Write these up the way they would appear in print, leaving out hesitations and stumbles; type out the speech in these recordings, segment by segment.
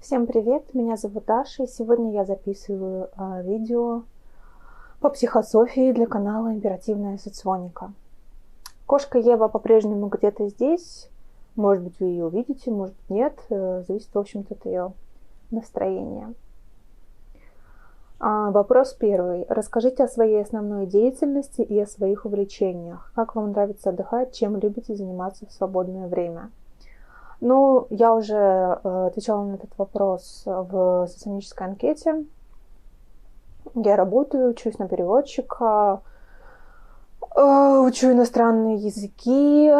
Всем привет, меня зовут Даша, и сегодня я записываю видео по психософии для канала Императивная соционика. Кошка Ева по-прежнему где-то здесь, может быть, вы ее увидите, может быть, нет, зависит, в общем-то, от ее настроения. Вопрос первый. Расскажите о своей основной деятельности и о своих увлечениях. Как вам нравится отдыхать, чем любите заниматься в свободное время? Ну, я уже отвечала на этот вопрос в соционической анкете. Я работаю, учусь на переводчика, учу иностранные языки,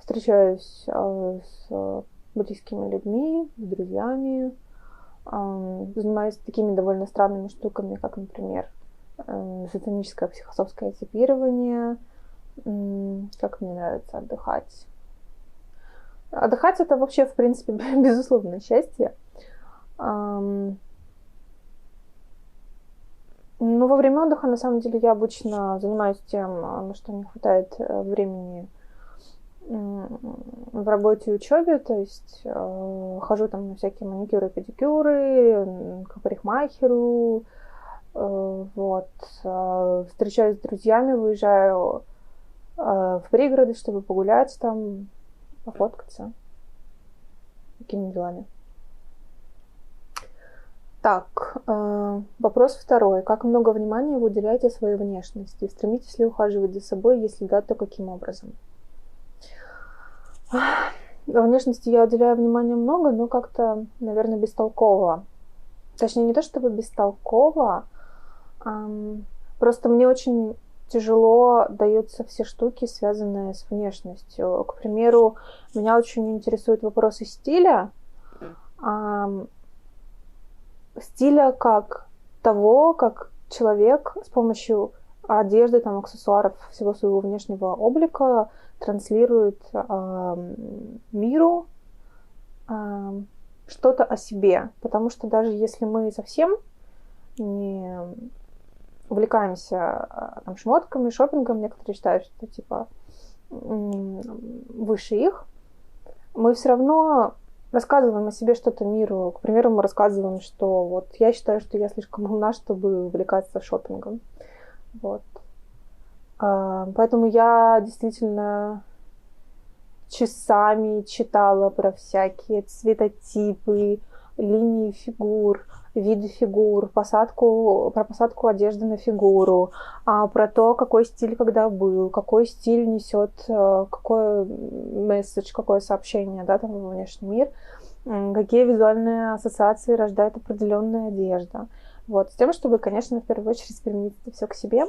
встречаюсь с близкими людьми, с друзьями, занимаюсь такими довольно странными штуками, как, например, соционическое психософское типирование. Как мне нравится отдыхать. Отдыхать — это вообще, в принципе, безусловное счастье. Ну, во время отдыха, на самом деле, я обычно занимаюсь тем, на что не хватает времени в работе и учебе, то есть хожу там на всякие маникюры, педикюры, к парикмахеру, вот, встречаюсь с друзьями, выезжаю в пригороды, чтобы погулять там, пофоткаться. Такими делами. Так, вопрос второй. Как много внимания вы уделяете своей внешности? Стремитесь ли ухаживать за собой? Если да, то каким образом? Во внешности я уделяю внимания много, но как-то, наверное, бестолково. Точнее, не то чтобы бестолково, просто мне очень тяжело даются все штуки, связанные с внешностью. К примеру, меня очень интересуют вопросы стиля. Стиля как того, как человек с помощью одежды, там, аксессуаров, всего своего внешнего облика транслирует миру что-то о себе. Потому что даже если мы совсем не увлекаемся там, шмотками, шопингом, некоторые считают, что типа выше их, мы все равно рассказываем о себе что-то миру. К примеру, мы рассказываем, что вот я считаю, что я слишком умна, чтобы увлекаться шопингом. Вот. Поэтому я действительно часами читала про всякие цветотипы, линии фигур, виды фигур, про посадку одежды на фигуру, про то, какой стиль когда был, какой стиль несет, какой месседж, какое сообщение, да, там, во внешний мир, какие визуальные ассоциации рождает определенная одежда. Вот, с тем, чтобы, конечно, в первую очередь применить это все к себе.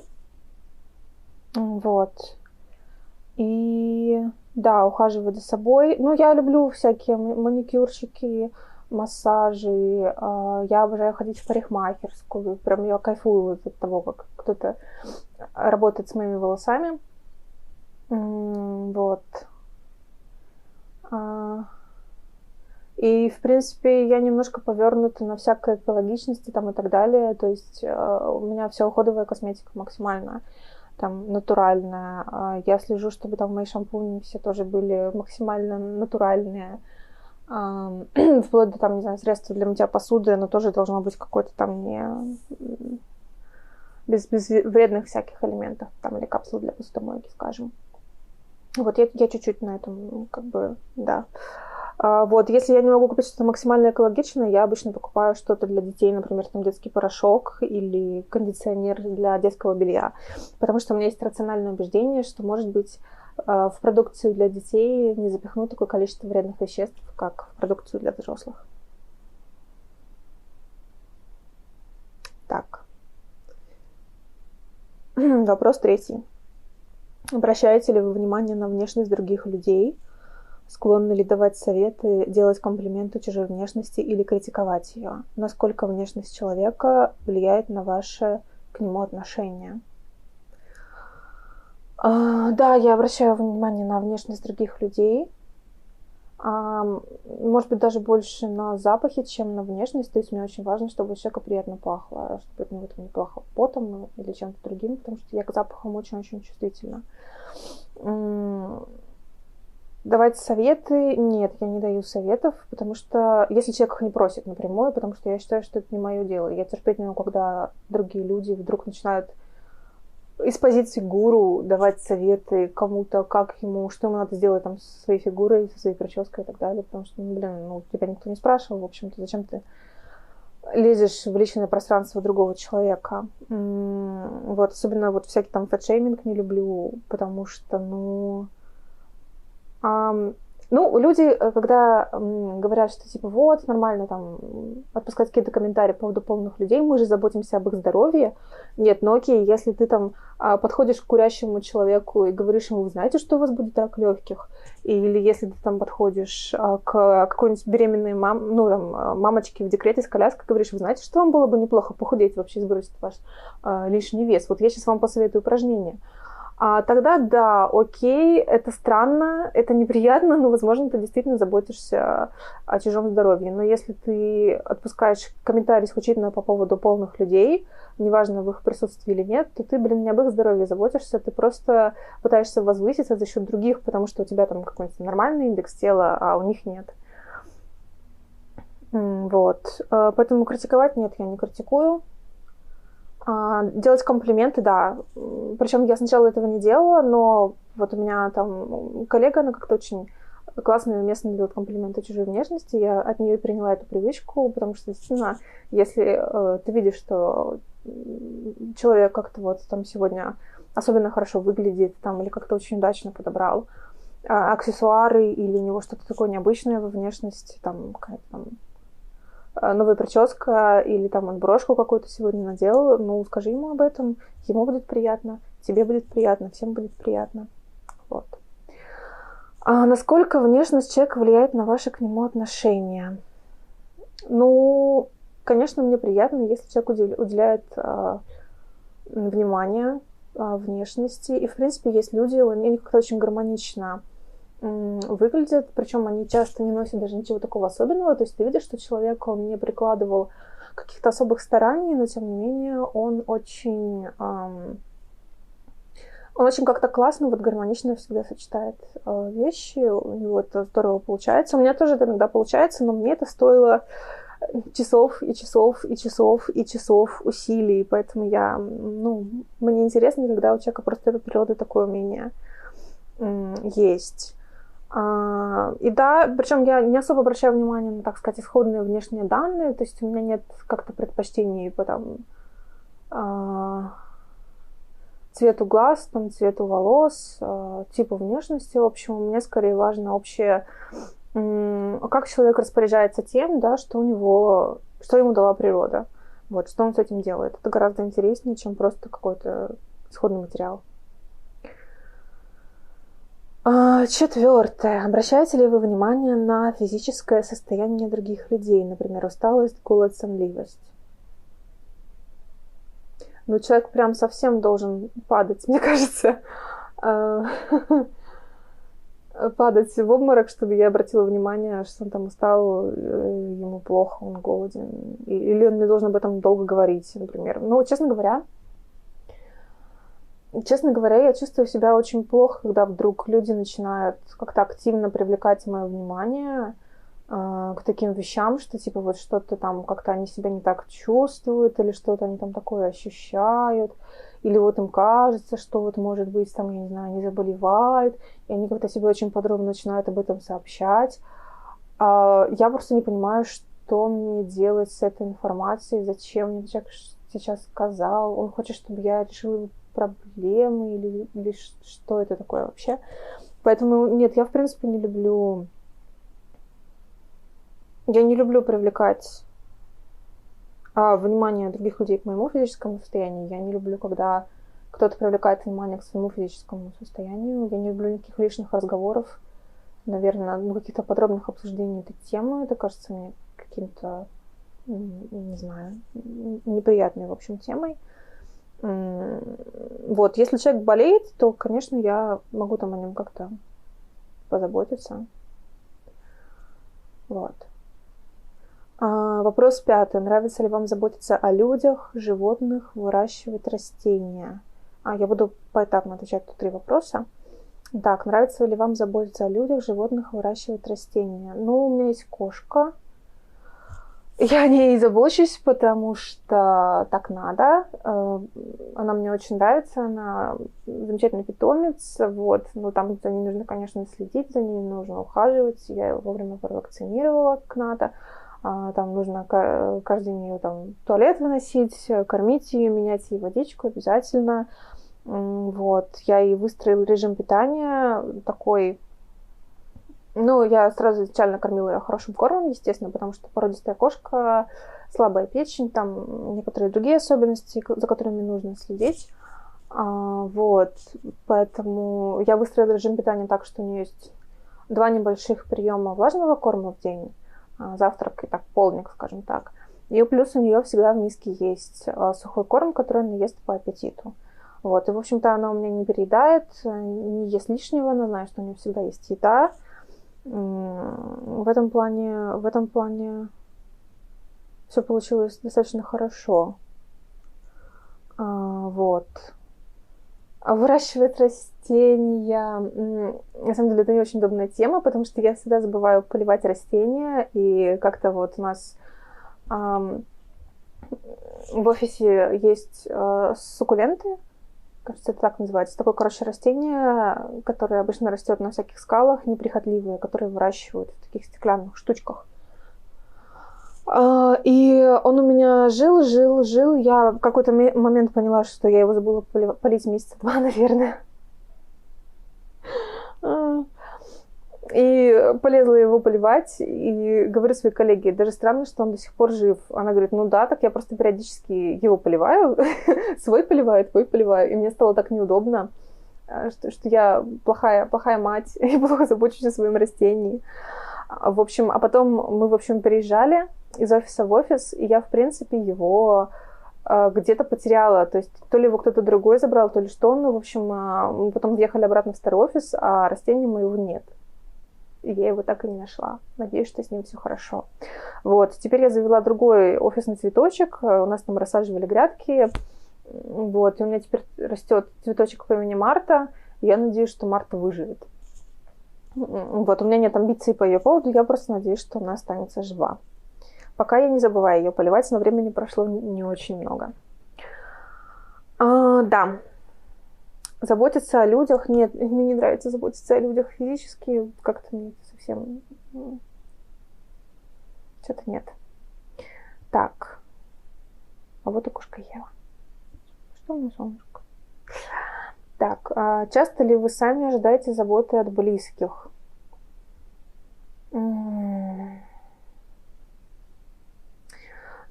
Вот. И да, ухаживать за собой. Ну, я люблю всякие маникюрчики, массажи. Я обожаю ходить в парикмахерскую. Прям я кайфую от того, как кто-то работает с моими волосами. Вот. И, в принципе, я немножко повернута на всякой экологичности там и так далее. То есть у меня вся уходовая косметика максимально там натуральная. Я слежу, чтобы там мои шампуни все тоже были максимально натуральные. Вплоть до там, не знаю, средства для мытья посуды, оно тоже должно быть какое-то там не без вредных всяких элементов, там, или капсулы для посудомойки, скажем. Вот я чуть-чуть на этом, как бы, да. Вот, если я не могу купить что-то максимально экологичное, я обычно покупаю что-то для детей, например, там детский порошок или кондиционер для детского белья. Потому что у меня есть рациональное убеждение, что, может быть, в продукцию для детей не запихнут такое количество вредных веществ, как в продукцию для взрослых. Так. Вопрос третий. Обращаете ли вы внимание на внешность других людей? Склонны ли давать советы, делать комплименты чужой внешности или критиковать ее? Насколько внешность человека влияет на ваше к нему отношение? Да, я обращаю внимание на внешность других людей. Может быть, даже больше на запахи, чем на внешность. То есть мне очень важно, чтобы у человека приятно пахло, чтобы от него там не пахло потом или чем-то другим, потому что я к запахам очень-очень чувствительна. Давать советы? Нет, я не даю советов, потому что, если человек их не просит напрямую, потому что я считаю, что это не мое дело. Я терпеть не могу, когда другие люди вдруг начинают из позиции гуру давать советы кому-то, как ему, что ему надо сделать там со своей фигурой, со своей прической и так далее, потому что, тебя никто не спрашивал, в общем-то, зачем ты лезешь в личное пространство другого человека. Вот, особенно вот всякий там фэтшейминг не люблю, потому что, люди, когда говорят, что типа вот, нормально там отпускать какие-то комментарии по поводу полных людей, мы же заботимся об их здоровье. Нет, окей, если ты там подходишь к курящему человеку и говоришь ему, вы знаете, что у вас будет рак легких? Или если ты там подходишь к какой-нибудь беременной мамочке в декрете с коляской, говоришь, вы знаете, что вам было бы неплохо похудеть, вообще сбросить ваш лишний вес. Вот я сейчас вам посоветую упражнение. Тогда да, окей, это странно, это неприятно, но, возможно, ты действительно заботишься о чужом здоровье. Но если ты отпускаешь комментарии исключительно по поводу полных людей, неважно, в их присутствии или нет, то ты, не об их здоровье заботишься, ты просто пытаешься возвыситься за счет других, потому что у тебя там какой-нибудь нормальный индекс тела, а у них нет. Вот. Поэтому критиковать нет, я не критикую. Делать комплименты, да. Причем я сначала этого не делала, но вот у меня там коллега, она как-то очень классно и уместно делает комплименты чужой внешности. Я от нее приняла эту привычку, потому что, действительно, если ты видишь, что человек как-то вот там сегодня особенно хорошо выглядит, там, или как-то очень удачно подобрал аксессуары, или у него что-то такое необычное во внешности, там, какая-то там новая прическа, или там он брошку какую-то сегодня надел, скажи ему об этом, ему будет приятно, тебе будет приятно, всем будет приятно. Вот. Насколько внешность человека влияет на ваши к нему отношения? Конечно, мне приятно, если человек уделяет внимание внешности. И, в принципе, есть люди, они как-то очень гармонично выглядят, причем они часто не носят даже ничего такого особенного, то есть ты видишь, что человек, он не прикладывал каких-то особых стараний, но тем не менее он очень как-то классно, вот гармонично всегда сочетает вещи, у него это здорово получается. У меня тоже это иногда получается, но мне это стоило часов и часов и часов и часов усилий, поэтому мне интересно, когда у человека просто от природы такое умение есть. И да, причем я не особо обращаю внимание на, так сказать, исходные внешние данные, то есть у меня нет как-то предпочтений по цвету глаз, цвету волос, типу внешности. В общем, мне скорее важно общее, как человек распоряжается тем, да, что ему дала природа. Вот, что он с этим делает. Это гораздо интереснее, чем просто какой-то исходный материал. 4. Обращаете ли вы внимание на физическое состояние других людей, например, усталость, голод, сонливость? Человек прям совсем должен падать, мне кажется, падать в обморок, чтобы я обратила внимание, что он там устал, ему плохо, он голоден, или он не должен об этом долго говорить, например. Честно говоря, я чувствую себя очень плохо, когда вдруг люди начинают как-то активно привлекать мое внимание к таким вещам, что типа вот что-то там как-то они себя не так чувствуют, или что-то они там такое ощущают, или вот им кажется, что вот может быть там, я не знаю, они заболевают, и они как-то себе очень подробно начинают об этом сообщать. Я просто не понимаю, что мне делать с этой информацией, зачем мне человек сейчас сказал, он хочет, чтобы я решила проблемы или что это такое вообще. Поэтому нет, я в принципе не люблю привлекать внимание других людей к моему физическому состоянию. Я не люблю, когда кто-то привлекает внимание к своему физическому состоянию. Я не люблю никаких лишних разговоров, наверное, каких-то подробных обсуждений этой темы. Это кажется мне каким-то, не знаю, неприятной, в общем, темой. Вот, если человек болеет, то, конечно, я могу там о нем как-то позаботиться. Вот. Вопрос 5. Нравится ли вам заботиться о людях, животных, выращивать растения? Я буду поэтапно отвечать, тут 3 вопроса. Так, нравится ли вам заботиться о людях, животных, выращивать растения? Ну, у меня есть кошка. Я о ней забочусь, потому что так надо. Она мне очень нравится, она замечательный питомец, вот. Но там за ней нужно, конечно, следить, за ней нужно ухаживать. Я ее вовремя провакцинировала Кната. Там нужно каждый день ее там в туалет выносить, кормить ее, менять ей водичку обязательно. Вот. Я ей выстроила режим питания такой. Ну, я сразу изначально кормила ее хорошим кормом, естественно, потому что породистая кошка, слабая печень, там некоторые другие особенности, за которыми нужно следить. Вот, поэтому я выстроила режим питания так, что у нее есть 2 небольших приема влажного корма в день, завтрак и так полдник, скажем так. И плюс у нее всегда в миске есть сухой корм, который она ест по аппетиту. Вот, и, в общем-то, она у меня не переедает, не ест лишнего, она знает, что у нее всегда есть еда. В этом плане все получилось достаточно хорошо. Вот. А выращивать растения, на самом деле, это не очень удобная тема, потому что я всегда забываю поливать растения, и как-то вот у нас в офисе есть суккуленты, кажется, это так называется. Такое, короче, растение, которое обычно растет на всяких скалах, неприхотливые, которые выращивают в таких стеклянных штучках. И он у меня жил. Я в какой-то момент поняла, что я его забыла полить месяца 2, наверное. И полезла его поливать, и говорю своей коллеге, даже странно, что он до сих пор жив. Она говорит, ну да, так я просто периодически его поливаю, свой поливаю, твой поливаю. И мне стало так неудобно, что я плохая мать, и плохо забочусь о своем растении. В общем, а потом мы, в общем, переезжали из офиса в офис, и я, в принципе, его где-то потеряла. То есть то ли его кто-то другой забрал, то ли что. Ну, в общем, мы потом въехали обратно в старый офис, а растения моего нет. И я его так и не нашла. Надеюсь, что с ним все хорошо. Вот. Теперь я завела другой офисный цветочек. У нас там рассаживали грядки. Вот. И у меня теперь растет цветочек по имени Марта. И я надеюсь, что Марта выживет. Вот. У меня нет амбиций по ее поводу. Я просто надеюсь, что она останется жива. Пока я не забываю ее поливать, но времени прошло не очень много. Да. Заботиться о людях. Нет, мне не нравится заботиться о людях физически. Как-то мне совсем... Что-то нет. Так. А вот и кошка Ева. Что у меня солнышко? Так. Часто ли вы сами ожидаете заботы от близких?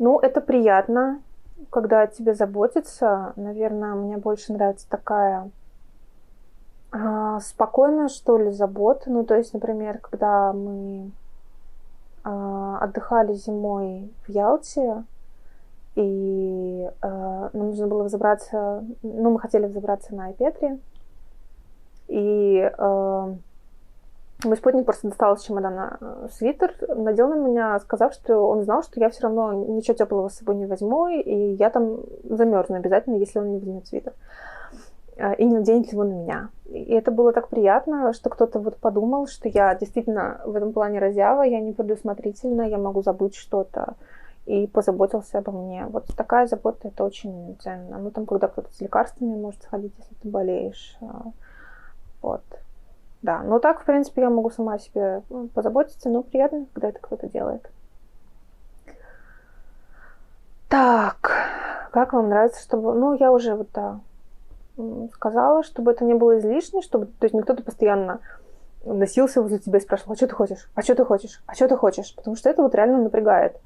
Ну, это приятно, когда о тебе заботятся. Наверное, мне больше нравится такая спокойная, что ли, забота. Ну, то есть, например, когда мы отдыхали зимой в Ялте, и нам нужно было взобраться, ну, мы хотели взобраться на Айпетри, и мой спутник просто достал из чемодана свитер, надел на меня, сказав, что он знал, что я все равно ничего теплого с собой не возьму, и я там замерзну обязательно, если он не возьмет свитер. И не наденет его на меня. И это было так приятно, что кто-то вот подумал, что я действительно в этом плане разява, я не предусмотрительна, я могу забыть что-то, и позаботился обо мне. Вот такая забота, это очень ценно. Ну, там, когда кто-то с лекарствами может сходить, если ты болеешь. Вот. Да, ну так, в принципе, я могу сама о себе позаботиться, но приятно, когда это кто-то делает. Так, как вам нравится, чтобы... Ну, я уже вот сказала, чтобы это не было излишне, чтобы, то есть, не кто-то постоянно носился возле тебя и спрашивал, а что ты хочешь, а что ты хочешь, а что ты хочешь, потому что это вот реально напрягает.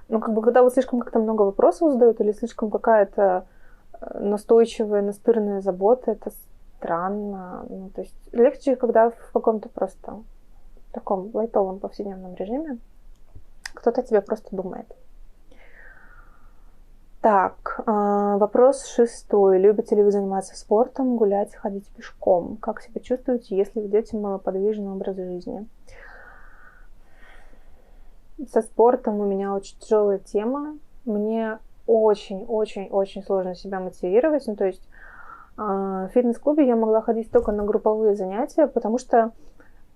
Ну, как бы, когда вот слишком как-то много вопросов задают или слишком какая-то настойчивая, настырная забота, это странно. Ну, то есть легче, когда в каком-то просто таком лайтовом повседневном режиме кто-то тебе просто думает. Так, вопрос 6. Любите ли вы заниматься спортом, гулять, ходить пешком? Как себя чувствуете, если ведете малоподвижный образ жизни? Со спортом у меня очень тяжелая тема. Мне очень-очень-очень сложно себя мотивировать. Ну, то есть В фитнес-клубе я могла ходить только на групповые занятия, потому что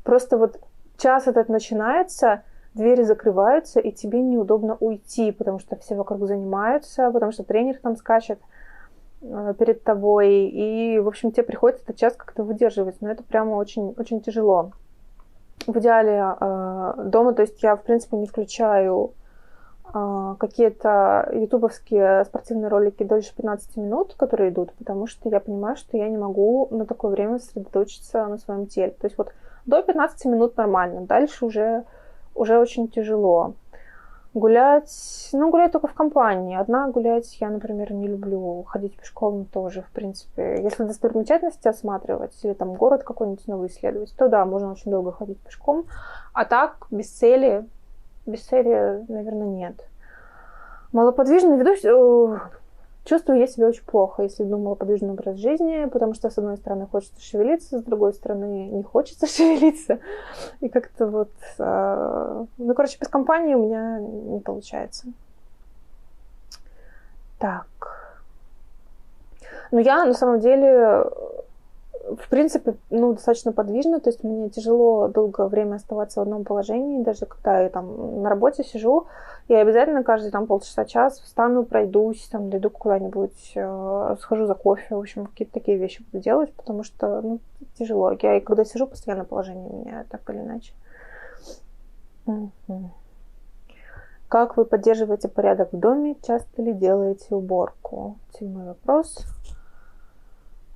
просто вот час этот начинается, двери закрываются, и тебе неудобно уйти, потому что все вокруг занимаются, потому что тренер там скачет перед тобой, и, в общем, тебе приходится этот час как-то выдерживать, но это прямо очень, очень тяжело. В идеале дома, то есть я, в принципе, не включаю какие-то ютубовские спортивные ролики дольше 15 минут, которые идут, потому что я понимаю, что я не могу на такое время сосредоточиться на своем теле. То есть вот до 15 минут нормально, дальше уже очень тяжело. Гулять только в компании. Одна гулять я, например, не люблю. Ходить пешком тоже, в принципе. Если достопримечательности осматривать или там город какой-нибудь новый исследовать, то да, можно очень долго ходить пешком. А так, без цели, наверное, нет. Малоподвижно веду, чувствую я себя очень плохо, если веду малоподвижный образ жизни, потому что, с одной стороны, хочется шевелиться, с другой стороны, не хочется шевелиться. И как-то вот... без компании у меня не получается. Так. Я, на самом деле, в принципе, достаточно подвижна, то есть мне тяжело долгое время оставаться в одном положении, даже когда я там на работе сижу, я обязательно каждые там полчаса-час встану, пройдусь, там дойду куда-нибудь, схожу за кофе, в общем, какие-то такие вещи буду делать, потому что, тяжело. Я и когда сижу, постоянно положение меняю, так или иначе. Как вы поддерживаете порядок в доме? Часто ли делаете уборку? Седьмой вопрос.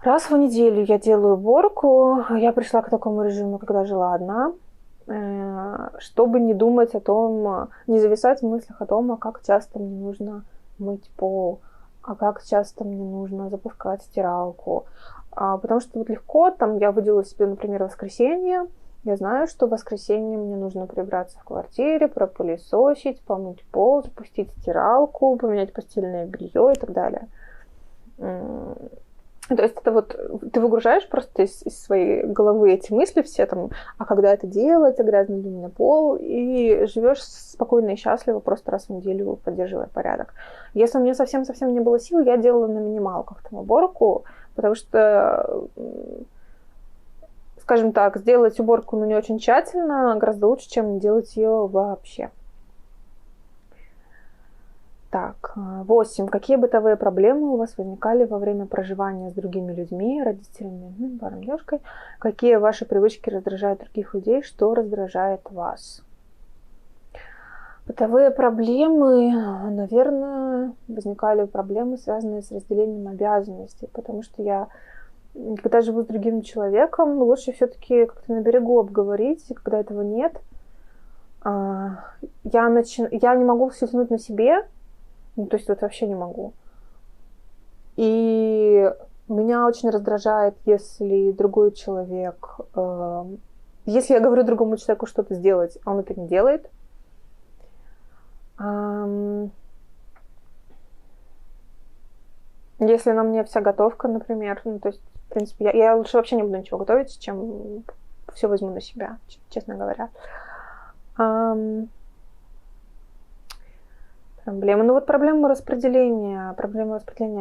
Раз в неделю я делаю уборку. Я пришла к такому режиму, когда жила одна, чтобы не думать о том, не зависать в мыслях о том, как часто мне нужно мыть пол, а как часто мне нужно запускать стиралку. Потому что вот легко, там я выделила себе, например, воскресенье. Я знаю, что в воскресенье мне нужно прибраться в квартире, пропылесосить, помыть пол, запустить стиралку, поменять постельное белье и так далее. То есть это вот ты выгружаешь просто из своей головы эти мысли все там, а когда это делать, а грязный ли у меня пол, и живешь спокойно и счастливо, просто раз в неделю поддерживая порядок. Если у меня совсем-совсем не было сил, я делала на минималках там уборку, потому что, скажем так, сделать уборку не очень тщательно гораздо лучше, чем не делать ее вообще. Так, 8. Какие бытовые проблемы у вас возникали во время проживания с другими людьми, родителями, паром, девушкой? Какие ваши привычки раздражают других людей? Что раздражает вас? Бытовые проблемы, наверное, возникали проблемы, связанные с разделением обязанностей, потому что я, когда живу с другим человеком, лучше все-таки как-то на берегу обговорить, и когда этого нет, я не могу все тянуть на себе, то есть вот вообще не могу. И меня очень раздражает, если другой человек... если я говорю другому человеку что-то сделать, а он это не делает. Если на мне вся готовка, например, то есть, в принципе, я лучше вообще не буду ничего готовить, чем все возьму на себя, честно говоря. Проблема. Проблема распределения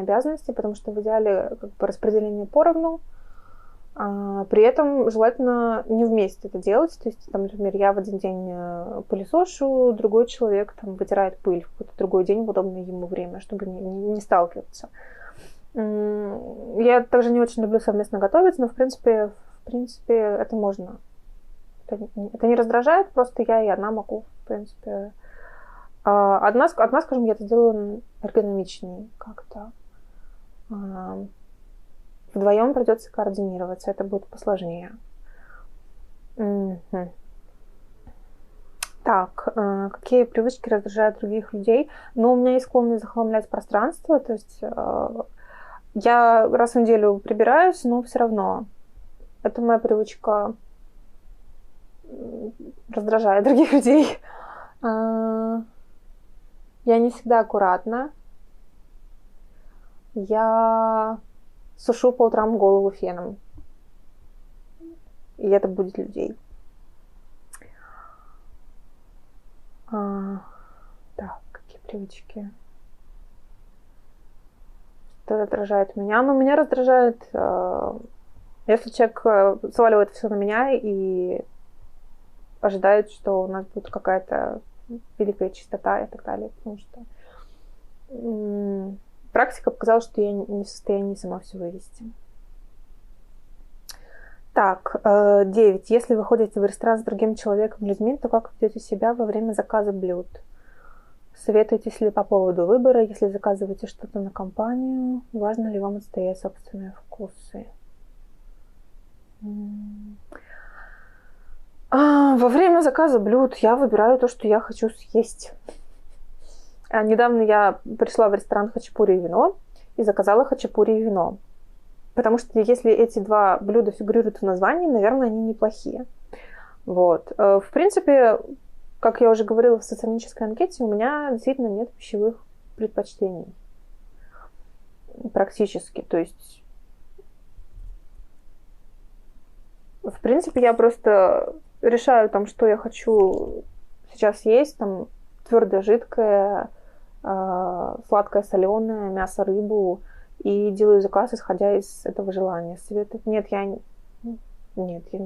обязанностей, потому что в идеале распределение поровну, при этом желательно не вместе это делать. То есть, там, например, я в один день пылесошу, другой человек там вытирает пыль, в какой-то другой день в удобное ему время, чтобы не сталкиваться. Я также не очень люблю совместно готовить, но в принципе это можно. Это не раздражает, просто я и одна могу, в принципе. Одна, скажем, я это делаю эргономичнее как-то. Вдвоем придется координироваться, это будет посложнее. Так, какие привычки раздражают других людей? У меня есть склонность захламлять пространство, то есть я раз в неделю прибираюсь, но все равно это моя привычка раздражает других людей. Я не всегда аккуратна. Я сушу по утрам голову феном. И это будет людей. Так, какие привычки? это раздражает меня. Но меня раздражает, если человек сваливает все на меня и ожидает, что у нас будет какая-то великая чистота и так далее. Потому что практика показала, что я не в состоянии сама все вывести. Так, 9. Если вы ходите в ресторан с другим человеком, людьми, то как ведете себя во время заказа блюд? Советуетесь ли по поводу выбора, если заказываете что-то на компанию? Важно ли вам отстоять собственные вкусы? Во время заказа блюд я выбираю то, что я хочу съесть. Недавно я пришла в ресторан «Хачапури и вино» и заказала хачапури и вино. Потому что если эти два блюда фигурируют в названии, наверное, они неплохие. Вот. В принципе, как я уже говорила в соционической анкете, у меня действительно нет пищевых предпочтений. Практически. То есть, в принципе, я просто решаю, там, что я хочу сейчас есть. Там, твердое, жидкое, сладкое, соленое, мясо, рыбу. И делаю заказ, исходя из этого желания. Советовать? Нет, я не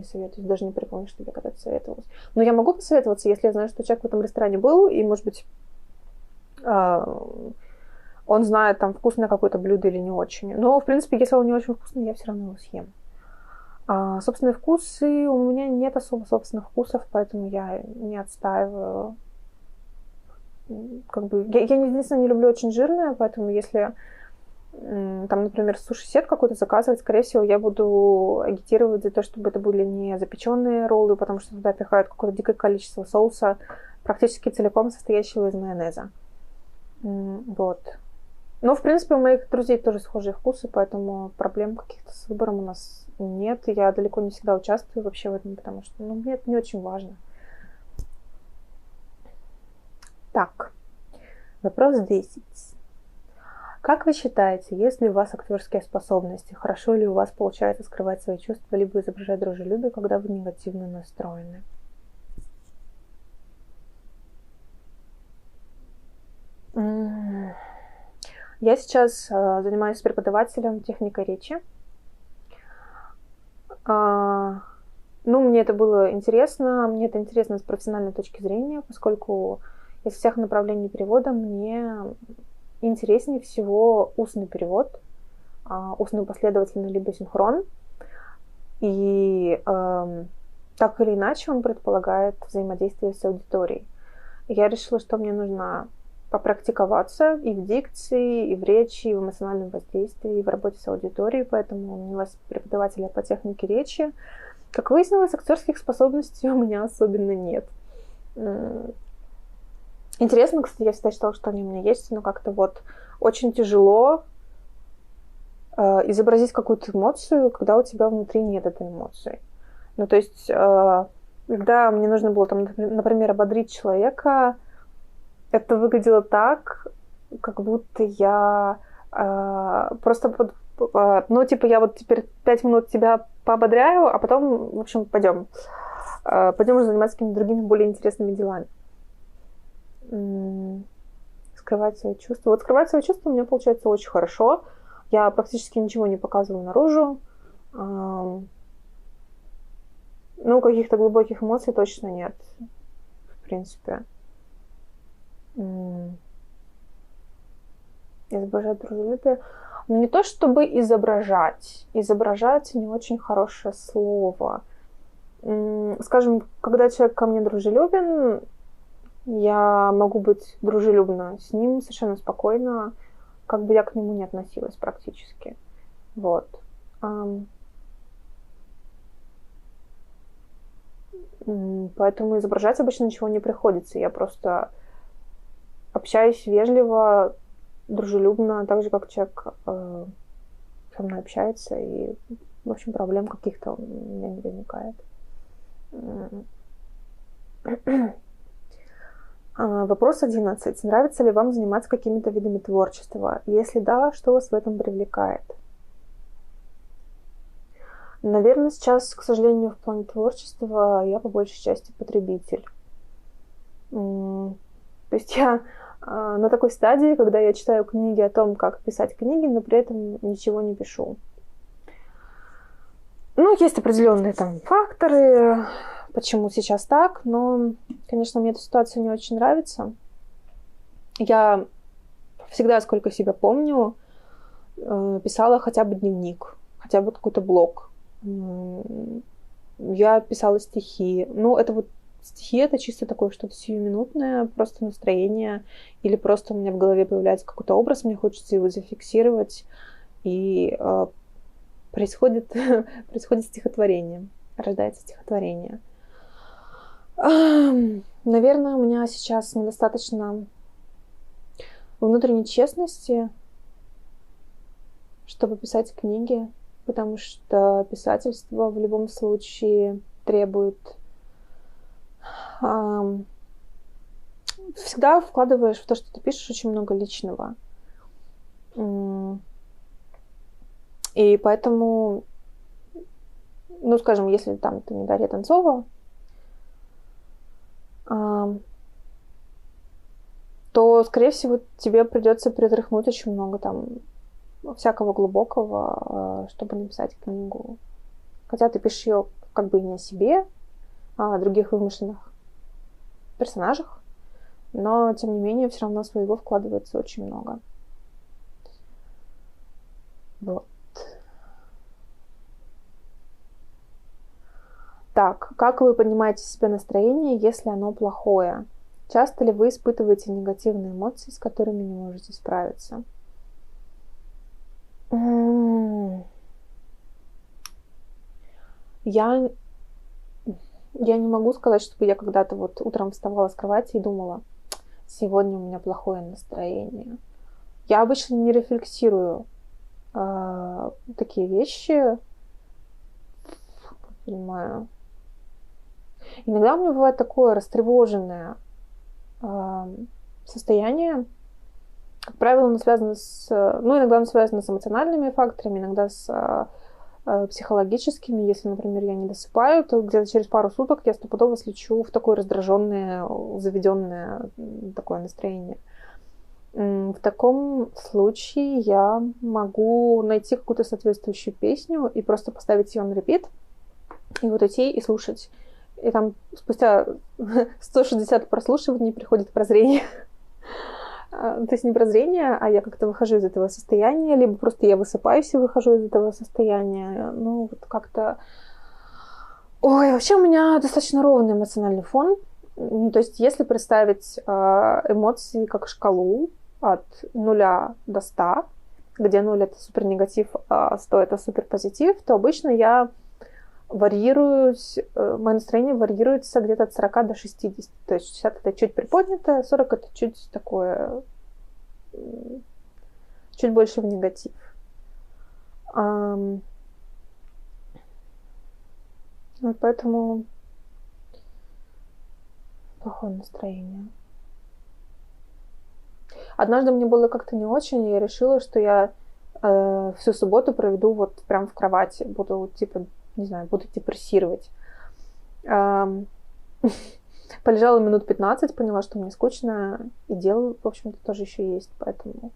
советуюсь. Даже не припомню, что я когда-то советовалась. Но я могу посоветоваться, если я знаю, что человек в этом ресторане был, и, может быть, он знает, там, вкусное какое-то блюдо или не очень. Но, в принципе, если он не очень вкусный, я все равно его съем. Собственные вкусы, у меня нет особо собственных вкусов, поэтому я не отстаиваю. Как бы, я единственное, не люблю очень жирное, поэтому если там, например, суши-сет какой-то заказывать, скорее всего, я буду агитировать за то, чтобы это были не запеченные роллы, потому что туда пихают какое-то дикое количество соуса, практически целиком состоящего из майонеза. Вот. Но, в принципе, у моих друзей тоже схожие вкусы, поэтому проблем каких-то с выбором у нас нет. Я далеко не всегда участвую вообще в этом, потому что мне это не очень важно. Так, вопрос 10. Как вы считаете, есть ли у вас актерские способности? Хорошо ли у вас получается скрывать свои чувства, либо изображать дружелюбие, когда вы негативно настроены? Я сейчас занимаюсь преподавателем техникой речи. Мне это было интересно. Мне это интересно с профессиональной точки зрения, поскольку из всех направлений перевода мне интереснее всего устный перевод, устный последовательный либо синхрон. И так или иначе он предполагает взаимодействие с аудиторией. И я решила, что мне нужно попрактиковаться и в дикции, и в речи, и в эмоциональном воздействии, и в работе с аудиторией, поэтому нанялась преподавателя по технике речи. Как выяснилось, актерских способностей у меня особенно нет. Интересно, кстати, я всегда считала, что они у меня есть, но как-то вот очень тяжело изобразить какую-то эмоцию, когда у тебя внутри нет этой эмоции. Ну, то есть, когда мне нужно было, там, например, ободрить человека, это выглядело так, как будто я просто... я вот теперь 5 минут тебя поободряю, а потом, в общем, пойдем уже заниматься какими-то другими, более интересными делами. Скрывать свои чувства. Вот скрывать свои чувства у меня получается очень хорошо. Я практически ничего не показываю наружу. Каких-то глубоких эмоций точно нет. В принципе. Изображать дружелюбие. Не то чтобы изображать. Изображать не очень хорошее слово. Скажем, когда человек ко мне дружелюбен, я могу быть дружелюбна с ним совершенно спокойно, как бы я к нему не относилась практически. Вот. Поэтому изображать обычно ничего не приходится. Я просто общаюсь вежливо, дружелюбно, так же, как человек со мной общается, и, в общем, проблем каких-то у меня не возникает. Вопрос 11. Нравится ли вам заниматься какими-то видами творчества? Если да, что вас в этом привлекает? Наверное, сейчас, к сожалению, в плане творчества я по большей части потребитель. То есть я на такой стадии, когда я читаю книги о том, как писать книги, но при этом ничего не пишу. Ну, есть определенные там факторы, почему сейчас так, но, конечно, мне эта ситуация не очень нравится. Я всегда, сколько себя помню, писала хотя бы дневник, хотя бы какой-то блог. Я писала стихи. Ну, это вот стихи — это чисто такое что-то сиюминутное, просто настроение, или просто у меня в голове появляется какой-то образ, мне хочется его зафиксировать, и происходит стихотворение, рождается стихотворение. Наверное, у меня сейчас недостаточно внутренней честности, чтобы писать книги, потому что писательство в любом случае требует... Всегда вкладываешь в то, что ты пишешь, очень много личного. И поэтому, ну, скажем, если там ты не Дарья Донцова, то, скорее всего, тебе придется перетряхнуть очень много там всякого глубокого, чтобы написать книгу. Хотя ты пишешь ее как бы не о себе, а о других вымышленных персонажах, но, тем не менее, все равно своего вкладывается очень много. Вот. Так, как вы поднимаете себе настроение, если оно плохое? Часто ли вы испытываете негативные эмоции, с которыми не можете справиться? Я не могу сказать, чтобы я когда-то вот утром вставала с кровати и думала, сегодня у меня плохое настроение. Я обычно не рефлексирую такие вещи. Понимаю. Иногда у меня бывает такое растревоженное состояние. Как правило, оно связано иногда оно связано с эмоциональными факторами, иногда с психологическими. Если, например, я не досыпаю, то где-то через пару суток я стопудово слечу в такое раздраженное, заведенное такое настроение. В таком случае я могу найти какую-то соответствующую песню и просто поставить ее на репит, и вот идти и слушать. И там спустя 160 прослушиваний приходит прозрение. То есть не прозрение, а я как-то выхожу из этого состояния, либо просто я высыпаюсь и выхожу из этого состояния. Ну, вот как-то... Ой, вообще у меня достаточно ровный эмоциональный фон. То есть если представить эмоции как шкалу от 0 до 100, где 0 — это супер негатив, а 100 — это супер позитив, то обычно я варьируюсь, мое настроение варьируется где-то от 40 до 60. То есть 60 — это чуть приподнятое, 40 — это чуть такое, чуть больше в негатив. Вот поэтому плохое настроение. Однажды мне было как-то не очень, и я решила, что я всю субботу проведу вот прям в кровати, буду типа, не знаю, буду депрессировать. Полежала минут 15, поняла, что мне скучно, и дело, в общем-то, тоже еще есть, поэтому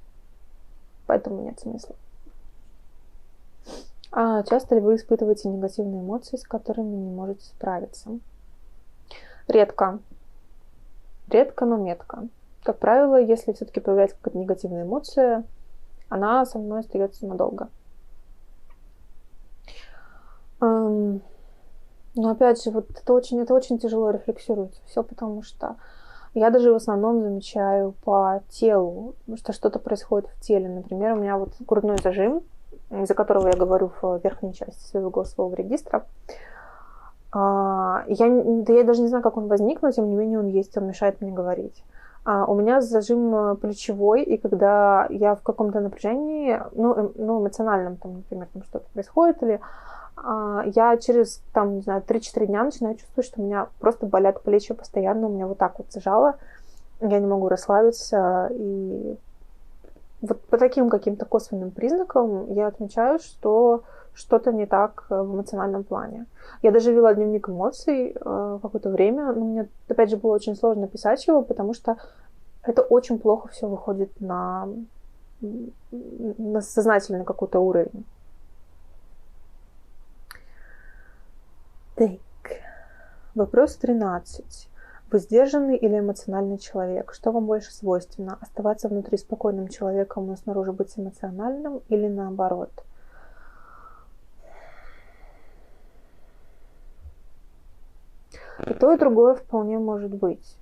нет смысла. Часто ли вы испытываете негативные эмоции, с которыми не можете справиться? Редко. Редко, но метко. Как правило, если все-таки появляется какая-то негативная эмоция, она со мной остается надолго. Но опять же, вот это очень тяжело рефлексируется. Все потому что я даже в основном замечаю по телу, что что-то происходит в теле. Например, у меня вот грудной зажим, из-за которого я говорю в верхней части своего голосового регистра. Я даже не знаю, как он возник, но тем не менее он есть, он мешает мне говорить. У меня зажим плечевой, и когда я в каком-то напряжении, эмоциональном, там, например, там что-то происходит, или я через, там, не знаю, 3-4 дня начинаю чувствовать, что у меня просто болят плечи постоянно, у меня вот так вот зажало, я не могу расслабиться, и вот по таким каким-то косвенным признакам я отмечаю, что что-то не так в эмоциональном плане. Я даже вела дневник эмоций какое-то время, но мне, опять же, было очень сложно писать его, потому что это очень плохо все выходит на сознательный какой-то уровень. Так. Вопрос 13. Вы сдержанный или эмоциональный человек? Что вам больше свойственно? Оставаться внутри спокойным человеком, но снаружи быть эмоциональным, или наоборот? И то, и другое вполне может быть.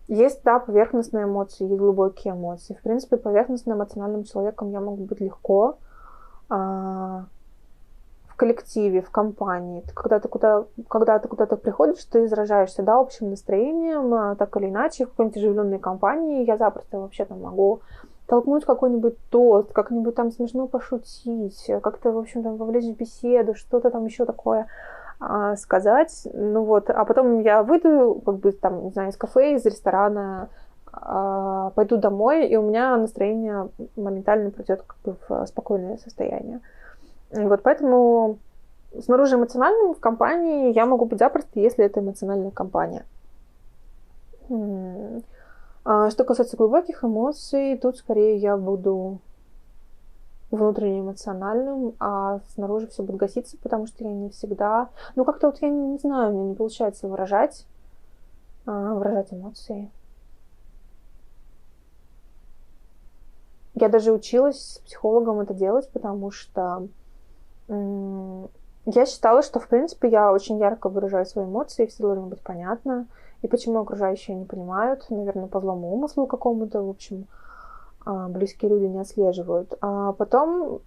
Есть, да, поверхностные эмоции, есть глубокие эмоции. В принципе, поверхностно эмоциональным человеком я могу быть легко в коллективе, в компании. Когда ты куда-то приходишь, ты заражаешься, да, общим настроением, так или иначе, в какой-нибудь оживленной компании я запросто вообще там могу толкнуть какой-нибудь тост, как-нибудь там смешно пошутить, как-то, в общем, там вовлечь в беседу, что-то там еще такое сказать. Ну вот, а потом я выйду, как бы там, не знаю, из кафе, из ресторана, пойду домой, и у меня настроение моментально придет как бы в спокойное состояние. Вот поэтому снаружи эмоциональным в компании я могу быть запросто, если это эмоциональная компания. Что касается глубоких эмоций, тут скорее я буду внутренне эмоциональным, а снаружи все будет гаситься, потому что я не всегда... Ну, как-то вот я не знаю, мне не получается выражать эмоции. Я даже училась с психологом это делать, потому что я считала, что, в принципе, я очень ярко выражаю свои эмоции, все должно быть понятно. И почему окружающие не понимают, наверное, по злому умыслу какому-то, в общем, близкие люди не отслеживают. А потом,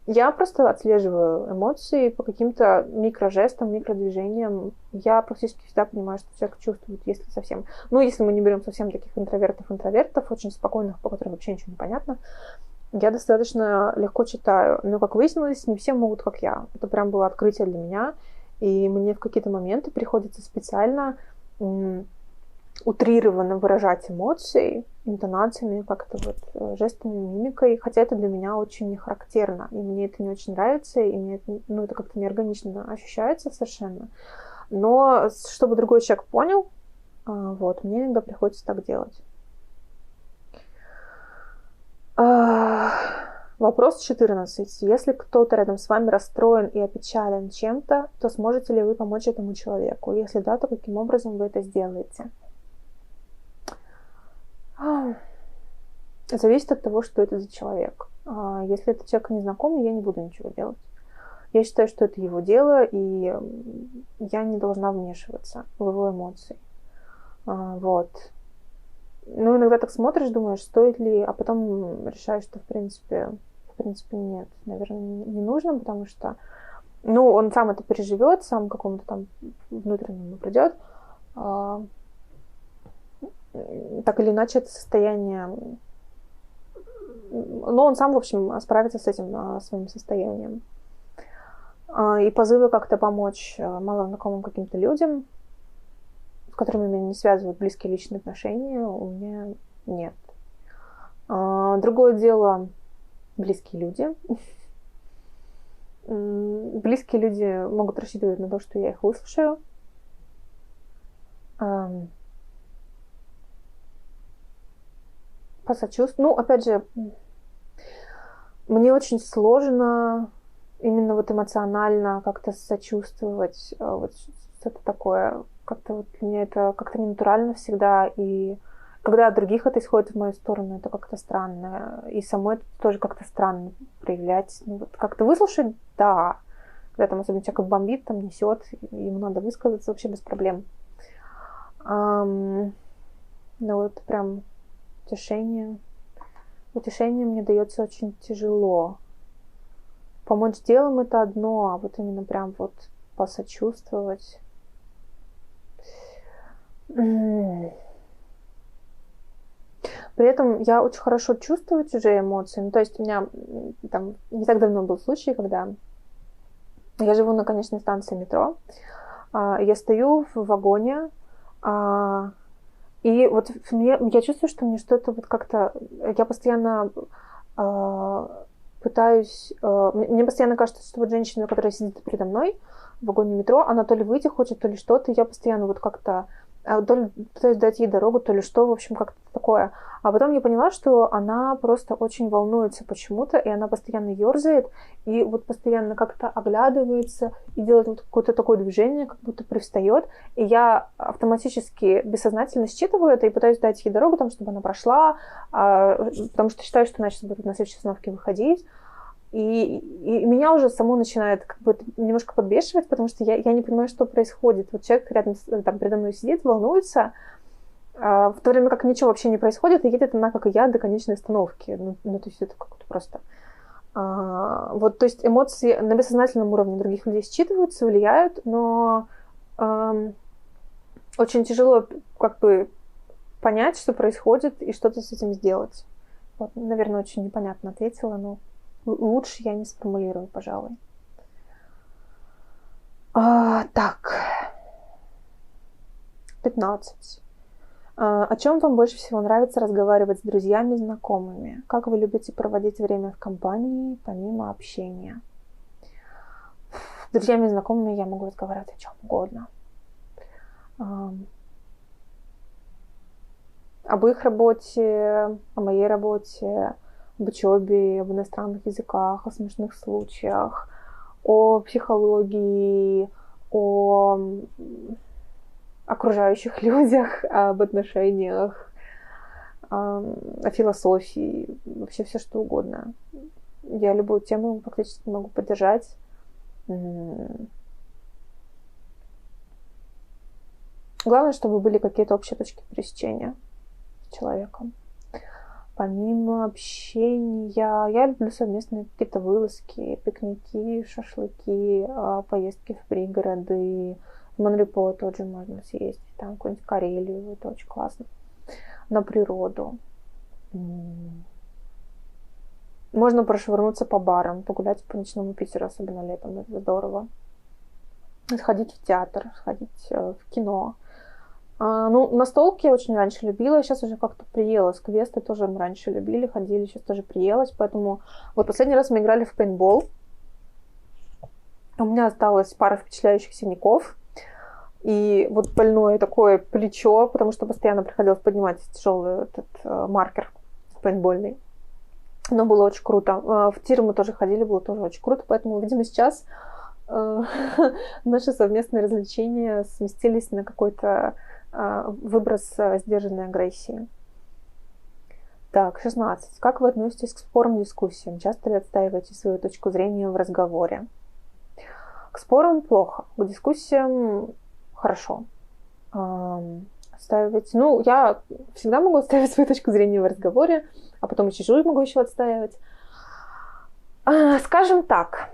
я просто отслеживаю эмоции по каким-то микрожестам, микродвижениям. Я практически всегда понимаю, что человек чувствует, если совсем... если мы не берем совсем таких интровертов, очень спокойных, по которым вообще ничего не понятно, я достаточно легко читаю. Но, как выяснилось, не все могут, как я. Это прям было открытие для меня. И мне в какие-то моменты приходится специально утрированно выражать эмоции интонациями, как-то вот жестами, мимикой, хотя это для меня очень не характерно, и мне это не очень нравится, и мне это как-то неорганично ощущается совершенно. Но чтобы другой человек понял, мне иногда приходится так делать. Вопрос 14. Если кто-то рядом с вами расстроен и опечален чем-то, то сможете ли вы помочь этому человеку? Если да, то каким образом вы это сделаете? Зависит от того, что это за человек. Если это человек незнакомый, я не буду ничего делать. Я считаю, что это его дело, и я не должна вмешиваться в его эмоции. Вот. Иногда так смотришь, думаешь, стоит ли, а потом решаешь, что в принципе нет, наверное, не нужно, потому что, он сам это переживет, сам к какому-то там внутреннему придет. Так или иначе, это состояние... он сам, в общем, справится с этим своим состоянием. И позывы как-то помочь малознакомым каким-то людям, с которыми меня не связывают близкие личные отношения, у меня нет. Другое дело — близкие люди. Близкие люди могут рассчитывать на то, что я их выслушаю. Посочувствую. Опять же, мне очень сложно именно вот эмоционально как-то сочувствовать. Вот что-то такое. Как-то вот для меня это как-то ненатурально всегда. И когда от других это исходит в мою сторону, это как-то странно. И самой это тоже как-то странно проявлять. Как-то выслушать, да. Когда там особенно человек бомбит, там несет, ему надо высказаться вообще без проблем. Прям утешение. Утешение мне дается очень тяжело. Помочь делом — это одно, а вот именно прям вот посочувствовать. При этом я очень хорошо чувствую чужие эмоции. То есть у меня там не так давно был случай, когда я живу на конечной станции метро, я стою в вагоне, и вот я чувствую, что мне что-то вот как-то... Я постоянно пытаюсь... Мне постоянно кажется, что вот женщина, которая сидит передо мной в вагоне метро, она то ли выйти хочет, то ли что-то. Я постоянно вот как-то то ли пытаюсь дать ей дорогу, то ли что, в общем, как-то такое. А потом я поняла, что она просто очень волнуется почему-то, и она постоянно ерзает, и вот постоянно как-то оглядывается и делает вот какое-то такое движение, как будто привстает. И я автоматически, бессознательно считываю это и пытаюсь дать ей дорогу, там, чтобы она прошла, потому что считаю, что она сейчас будет на следующей остановке выходить. И меня уже само начинает как бы немножко подбешивать, потому что я не понимаю, что происходит. Вот человек рядом, там, передо мной сидит, волнуется, в то время как ничего вообще не происходит, и едет она, как и я, до конечной остановки. Ну то есть это как-то просто... Вот, то есть эмоции на бессознательном уровне других людей считываются, влияют, но очень тяжело как бы понять, что происходит, и что-то с этим сделать. Вот, наверное, очень непонятно ответила, но лучше я не сформулирую, пожалуй. Так. 15. О чем вам больше всего нравится разговаривать с друзьями и знакомыми? Как вы любите проводить время в компании, помимо общения? С друзьями и знакомыми я могу разговаривать о чем угодно. Об их работе, о моей работе, об учебе, об иностранных языках, о смешных случаях, о психологии, о окружающих людях, об отношениях, о философии, вообще все что угодно. Я любую тему фактически могу поддержать. Главное, чтобы были какие-то общие точки пересечения с человеком. Помимо общения, я люблю совместные какие-то вылазки, пикники, шашлыки, поездки в пригороды. В Монрепо тот же можно съездить, там какую-нибудь Карелию, это очень классно. На природу. Можно прошвырнуться по барам, погулять по ночному Питеру, особенно летом, это здорово. Сходить в театр, сходить в кино. Настолки я очень раньше любила, сейчас уже как-то приелась. Квесты тоже мы раньше любили, ходили, сейчас тоже приелась. Поэтому вот последний раз мы играли в пейнтбол. У меня осталось пара впечатляющих синяков. И вот больное такое плечо, потому что постоянно приходилось поднимать тяжелый этот маркер пейнтбольный. Но было очень круто. В тир мы тоже ходили, было тоже очень круто. Поэтому, видимо, сейчас наши совместные развлечения сместились на какой-то выброс сдержанной агрессии. Так, 16. Как вы относитесь к спорам и дискуссиям? Часто ли отстаиваете свою точку зрения в разговоре? К спорам плохо, к дискуссиям хорошо. Отстаивать... я всегда могу отстаивать свою точку зрения в разговоре, а потом и чужую могу еще отстаивать. Скажем так.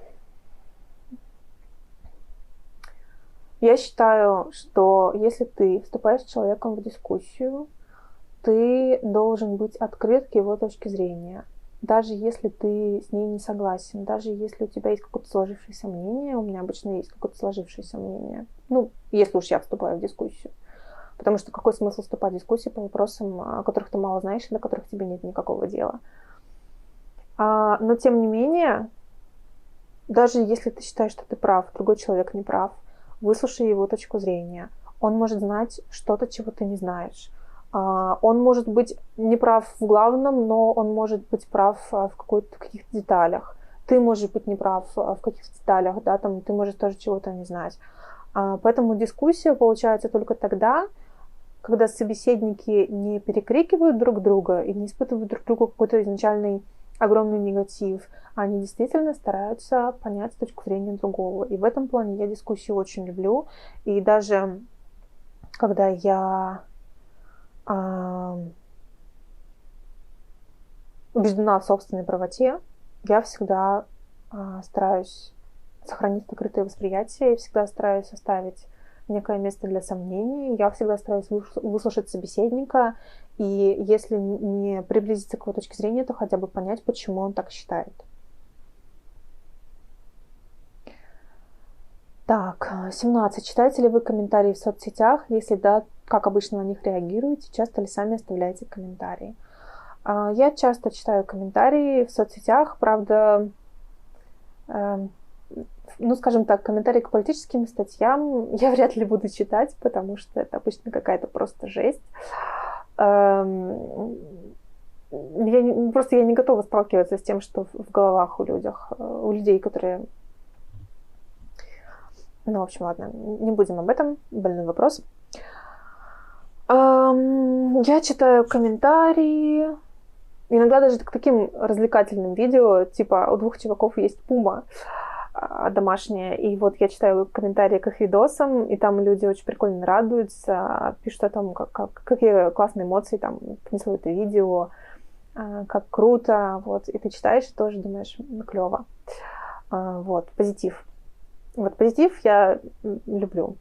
Я считаю, что если ты вступаешь с человеком в дискуссию, ты должен быть открыт к его точке зрения. Даже если ты с ней не согласен, даже если у тебя есть какое-то сложившееся мнение, у меня обычно есть какое-то сложившееся мнение, если уж я вступаю в дискуссию. Потому что какой смысл вступать в дискуссию по вопросам, о которых ты мало знаешь и до которых тебе нет никакого дела. Но тем не менее, даже если ты считаешь, что ты прав, другой человек не прав, выслушай его точку зрения. Он может знать что-то, чего ты не знаешь. Он может быть не прав в главном, но он может быть прав в каких-то деталях. Ты можешь быть не прав в каких-то деталях, да, там ты можешь тоже чего-то не знать. Поэтому дискуссия получается только тогда, когда собеседники не перекрикивают друг друга и не испытывают друг другу какой-то изначальный огромный негатив, они действительно стараются понять точку зрения другого. И в этом плане я дискуссию очень люблю. И даже когда я убеждена в собственной правоте, я всегда стараюсь сохранить открытое восприятие, я всегда стараюсь оставить некое место для сомнений, я всегда стараюсь выслушать собеседника, и если не приблизиться к его точке зрения, то хотя бы понять, почему он так считает. Так, 17. Читаете ли вы комментарии в соцсетях? Если да, как обычно на них реагируете? Часто ли сами оставляете комментарии? Я часто читаю комментарии в соцсетях, правда, в ну, скажем так, комментарии к политическим статьям я вряд ли буду читать, потому что это обычно какая-то просто жесть. Просто я не готова сталкиваться с тем, что в головах у людей, которые... Ну, в общем, ладно, не будем об этом, больной вопрос. Я читаю комментарии, иногда даже к таким развлекательным видео, типа у 2 чуваков есть пума домашняя, и вот я читаю комментарии к их видосам, и там люди очень прикольно радуются, пишут о том, какие классные эмоции там принесло это видео, как круто, вот, и ты читаешь и тоже думаешь, ну, клёво. Вот, позитив. Вот позитив я люблю.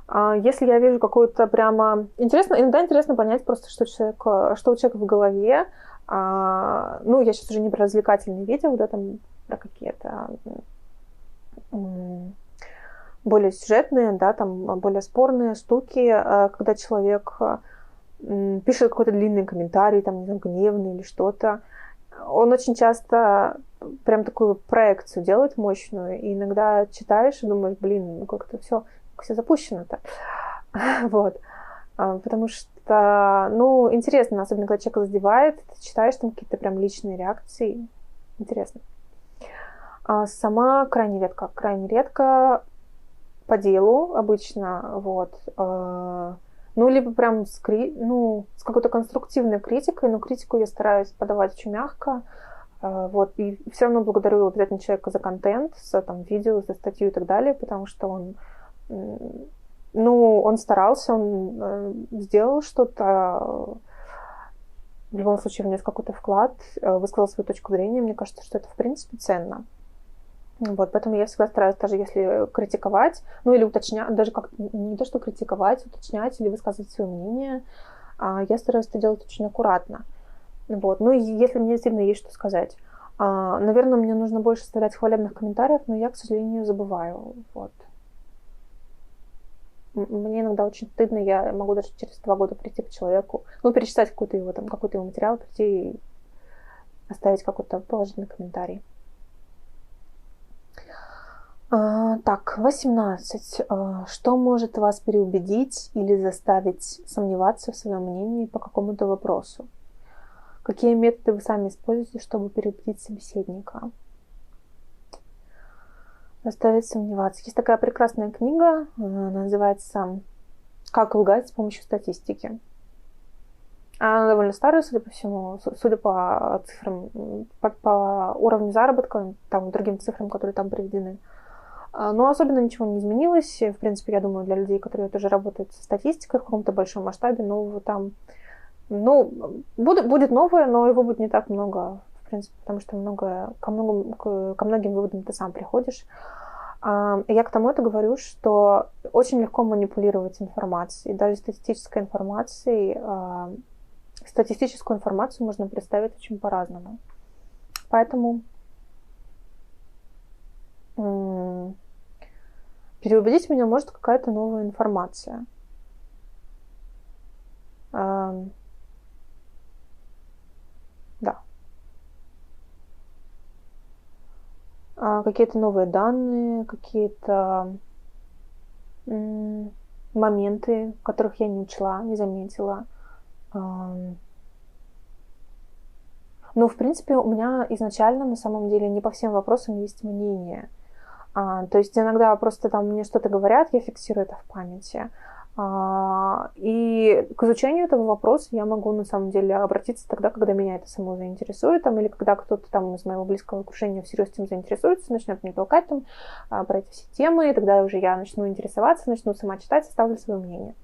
Если я вижу какую-то прямо... иногда интересно понять просто, что у человека в голове. Ну, я сейчас уже не про развлекательные видео, да, там про какие-то более сюжетные, да, там более спорные штуки, когда человек пишет какой-то длинный комментарий, там, не знаю, гневный или что-то. Он очень часто прям такую проекцию делает мощную, и иногда читаешь и думаешь, блин, ну как-то все запущено-то. Вот. Потому что, ну, интересно, особенно когда человек задевает, ты читаешь там какие-то прям личные реакции. Интересно. Сама крайне редко по делу обычно, вот. Ну, либо прям с какой-то конструктивной критикой, но критику я стараюсь подавать очень мягко. Вот. И все равно благодарю обязательно человека за контент, за там, видео, за статью и так далее, потому что он старался, он сделал что-то, в любом случае внес какой-то вклад, высказал свою точку зрения. Мне кажется, что это в принципе ценно. Вот, поэтому я всегда стараюсь, даже если критиковать, ну или уточнять, даже как не то, что критиковать, уточнять или высказывать свое мнение, я стараюсь это делать очень аккуратно. Вот. Ну и если мне действительно есть что сказать. Наверное, мне нужно больше оставлять хвалебных комментариев, но я, к сожалению, забываю. Вот. Мне иногда очень стыдно, я могу даже через 2 года прийти к человеку, ну, перечитать какой-то его материал, прийти и оставить какой-то положительный комментарий. Так, 18. Что может вас переубедить или заставить сомневаться в своем мнении по какому-то вопросу? Какие методы вы сами используете, чтобы переубедить собеседника? Заставить сомневаться. Есть такая прекрасная книга, она называется «Как лгать с помощью статистики». Она довольно старая, судя по всему, судя по цифрам, по уровню заработка, там, другим цифрам, которые там приведены. Но особенно ничего не изменилось. В принципе, я думаю, для людей, которые тоже работают со статистикой в каком-то большом масштабе, нового там... Ну, будет новое, но его будет не так много, в принципе, потому что ко многим выводам ты сам приходишь. Я к тому это говорю, что очень легко манипулировать информацией. Даже статистической информацией. Статистическую информацию можно представить очень по-разному. Поэтому переубедить меня может какая-то новая информация. Да. Какие-то новые данные, какие-то моменты, которых я не учла, не заметила. Ну, в принципе, у меня изначально, на самом деле, не по всем вопросам есть мнение. То есть иногда просто там мне что-то говорят, я фиксирую это в памяти. И к изучению этого вопроса я могу, на самом деле, обратиться тогда, когда меня это само заинтересует, там, или когда кто-то там из моего близкого окружения всерьез этим заинтересуется, начнет мне толкать там про эти все темы, и тогда уже я начну интересоваться, начну сама читать, составлю свое мнение.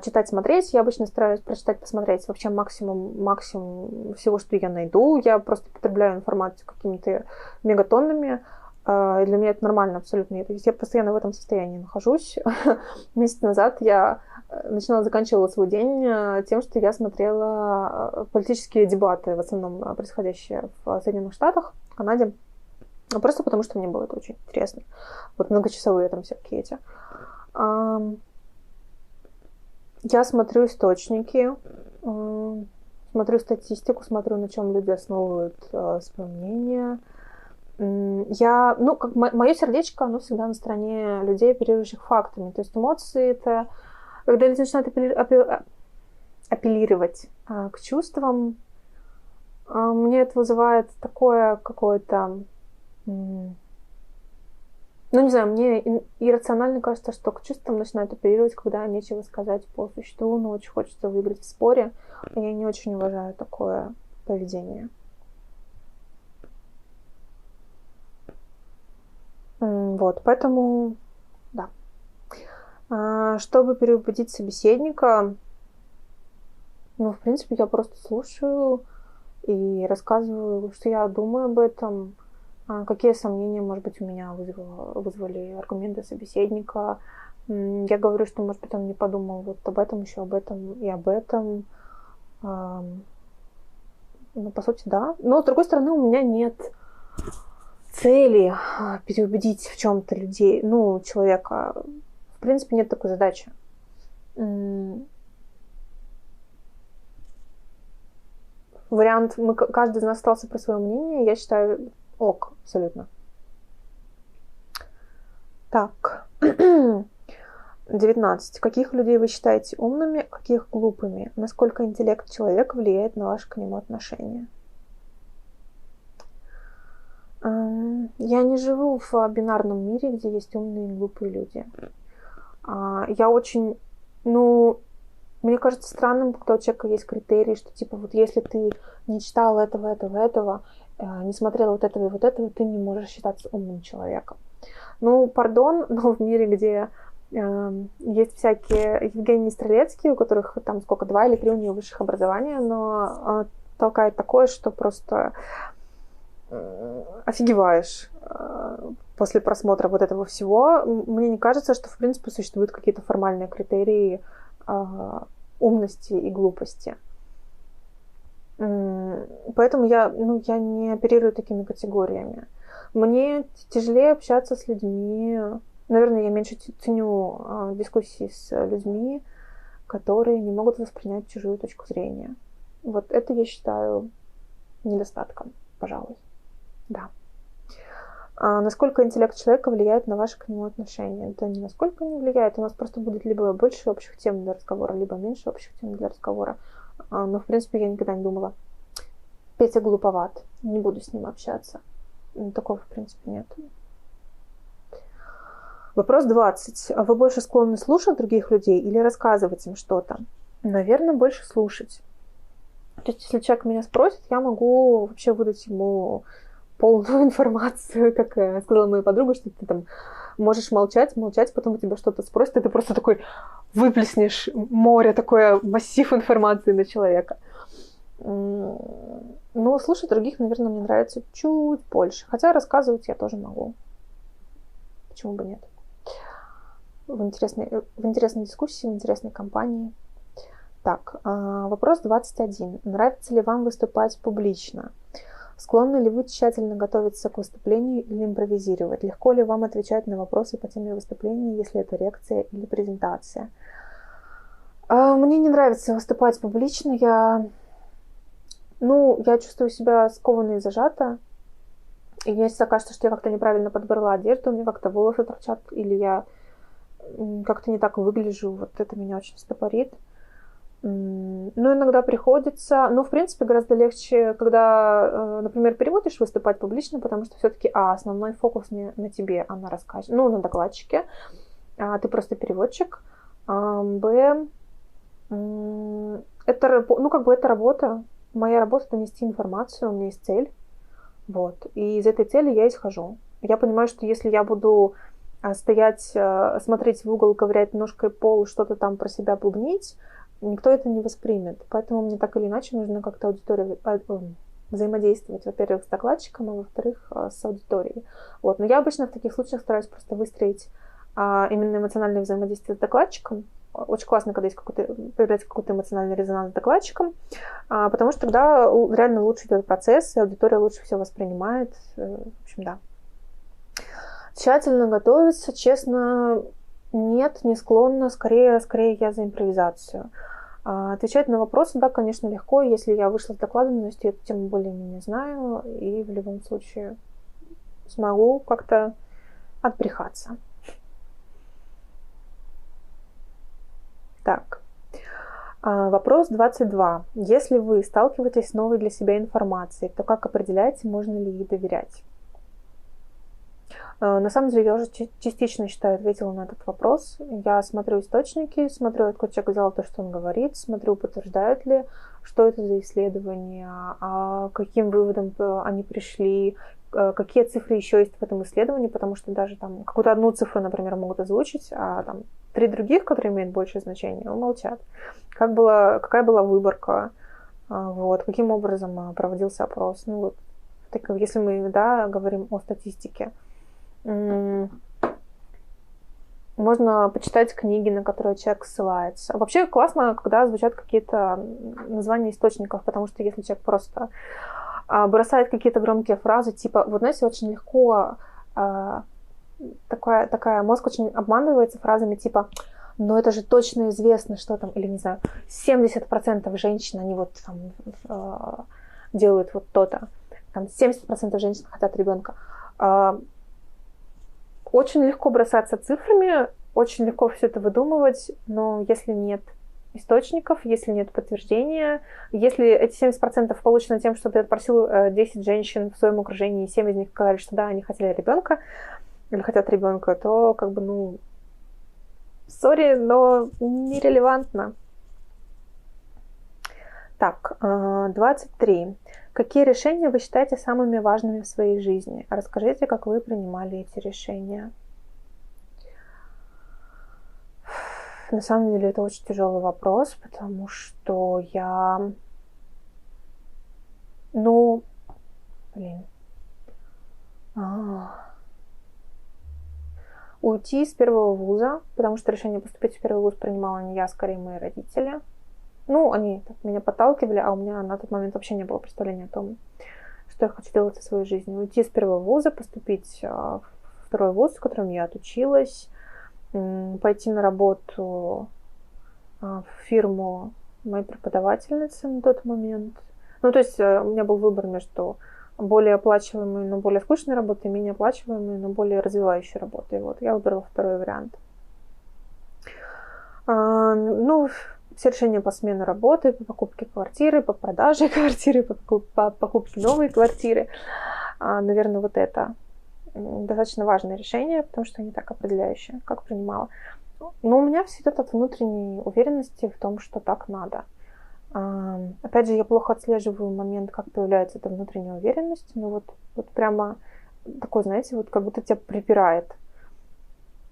Читать, смотреть. Я обычно стараюсь прочитать, посмотреть вообще максимум всего, что я найду. Я просто потребляю информацию какими-то мегатоннами. И для меня это нормально абсолютно. Я постоянно в этом состоянии нахожусь. Месяц назад я заканчивала свой день тем, что я смотрела политические дебаты, в основном происходящие в Соединенных Штатах, в Канаде. Просто потому, что мне было это очень интересно. Вот многочасовые там всякие эти. Я смотрю источники, смотрю статистику, смотрю, на чем люди основывают свое мнение. Мое сердечко, оно всегда на стороне людей, оперирующих фактами. То есть эмоции — это когда люди начинают апеллировать к чувствам, мне это вызывает такое какое-то... не знаю, мне иррационально кажется, что к чувствам начинают апеллировать, когда нечего сказать по существу, но очень хочется выиграть в споре. И я не очень уважаю такое поведение. Вот, поэтому, да. Чтобы переубедить собеседника, в принципе, я просто слушаю и рассказываю, что я думаю об этом, какие сомнения, может быть, у меня вызвали аргументы собеседника. Я говорю, что, может быть, он не подумал вот об этом, еще об этом и об этом. По сути, да. Но, с другой стороны, у меня нет цели переубедить в чем-то людей, человека. В принципе, нет такой задачи. Вариант, каждый из нас остался при своем мнении, я считаю, ок, абсолютно. Так. 19. Каких людей вы считаете умными, каких глупыми? Насколько интеллект человека влияет на ваши к нему отношения? Я не живу в бинарном мире, где есть умные и глупые люди. Я очень... Мне кажется странным, когда у человека есть критерии, что типа вот если ты не читал этого, не смотрел вот этого и вот этого, ты не можешь считаться умным человеком. Пардон, но в мире, где есть всякие Евгении Стрелецкие, у которых там 2 или 3 у нее высших образования, но толкает такое, что просто офигеваешь после просмотра вот этого всего. Мне не кажется, что в принципе существуют какие-то формальные критерии умности и глупости. Поэтому я не оперирую такими категориями. Мне тяжелее общаться с людьми. Наверное, я меньше ценю дискуссии с людьми, которые не могут воспринять чужую точку зрения. Вот это я считаю недостатком, пожалуй. Да. Насколько интеллект человека влияет на ваши к нему отношения? Да не насколько не влияет. У нас просто будет либо больше общих тем для разговора, либо меньше общих тем для разговора. Но, в принципе, я никогда не думала, Петя глуповат, не буду с ним общаться. Такого, в принципе, нет. Вопрос 20. Вы больше склонны слушать других людей или рассказывать им что-то? Наверное, больше слушать. То есть, если человек меня спросит, я могу вообще выдать ему полную информацию, как сказала моя подруга, что ты там можешь молчать, потом у тебя что-то спросят, и ты просто такой выплеснешь море, такой массив информации на человека. Но слушать других, наверное, мне нравится чуть больше. Хотя рассказывать я тоже могу. Почему бы нет? В интересной дискуссии, в интересной компании. Так, вопрос 21. Нравится ли вам выступать публично? Склонны ли вы тщательно готовиться к выступлению или импровизировать? Легко ли вам отвечать на вопросы по теме выступления, если это лекция или презентация? Мне не нравится выступать публично. Я чувствую себя скованной и зажата. И мне всегда кажется, что я как-то неправильно подобрала одежду, у меня как-то волосы торчат, или я как-то не так выгляжу. Вот это меня очень стопорит. Иногда приходится. В принципе, гораздо легче, когда, например, переводишь выступать публично, потому что все-таки, основной фокус не на тебе, а на рассказчике, на докладчике. Ты просто переводчик. Б, это работа. Моя работа — это нести информацию, у меня есть цель. Вот. И из этой цели я исхожу. Я понимаю, что если я буду стоять, смотреть в угол, ковырять ножкой пол, что-то там про себя бубнить, никто это не воспримет. Поэтому мне так или иначе нужно как-то взаимодействовать, во-первых, с докладчиком, а во-вторых, с аудиторией. Вот. Но я обычно в таких случаях стараюсь просто выстроить именно эмоциональное взаимодействие с докладчиком. Очень классно, когда появляется какой-то эмоциональный резонанс с докладчиком, потому что тогда реально лучше идет процесс, и аудитория лучше все воспринимает. В общем, да. Тщательно готовиться, честно, нет, не склонна. Скорее я за импровизацию. Отвечать на вопросы, да, конечно, легко. Если я вышла с докладом, но если эту тему более-менее знаю, и в любом случае смогу как-то отбрехаться. Так. Вопрос 22. Если вы сталкиваетесь с новой для себя информацией, то как определяете, можно ли ей доверять? На самом деле, я уже частично, считаю, ответила на этот вопрос. Я смотрю источники, смотрю, откуда человек взял то, что он говорит, смотрю, подтверждают ли, что это за исследования, каким выводом они пришли, какие цифры еще есть в этом исследовании, потому что даже там какую-то одну цифру, например, могут озвучить, а там 3 других, которые имеют большее значение, умолчат. Какая была выборка, вот, каким образом проводился опрос. Ну, вот, если мы, да, говорим о статистике, можно почитать книги, на которые человек ссылается. Вообще классно, когда звучат какие-то названия источников, потому что если человек просто бросает какие-то громкие фразы, типа, вот знаете, очень легко мозг очень обманывается фразами типа, но это же точно известно, что там, или не знаю, 70% женщин, они вот там делают вот то-то, там 70% женщин хотят ребенка. Очень легко бросаться цифрами, очень легко все это выдумывать, но если нет источников, если нет подтверждения, если эти 70% получено тем, что ты отпросил 10 женщин в своем окружении, и 7 из них сказали, что да, они хотели ребенка, или хотят ребенка, то как бы, ну, сори, но нерелевантно. Так, 23. Какие решения вы считаете самыми важными в своей жизни? Расскажите, как вы принимали эти решения. На самом деле это очень тяжелый вопрос, потому что я... Уйти из первого вуза, потому что решение поступить в первый вуз принимала не я, скорее мои родители. Ну, они так меня подталкивали, а у меня на тот момент вообще не было представления о том, что я хочу делать со своей жизнью. Уйти из первого вуза, поступить в второй вуз, в котором я отучилась, пойти на работу в фирму моей преподавательницы на тот момент. Ну, то есть у меня был выбор между более оплачиваемой, но более скучной работой, и менее оплачиваемой, но более развивающей работой. Вот, я выбрала второй вариант. Все решения по смене работы, по покупке квартиры, по продаже квартиры, по покупке новой квартиры. Наверное, вот это достаточно важное решение, потому что не так определяющее, как принимала. Но у меня все идет от внутренней уверенности в том, что так надо. Опять же, я плохо отслеживаю момент, как появляется эта внутренняя уверенность, но вот прямо такой, знаете, вот как будто тебя припирает.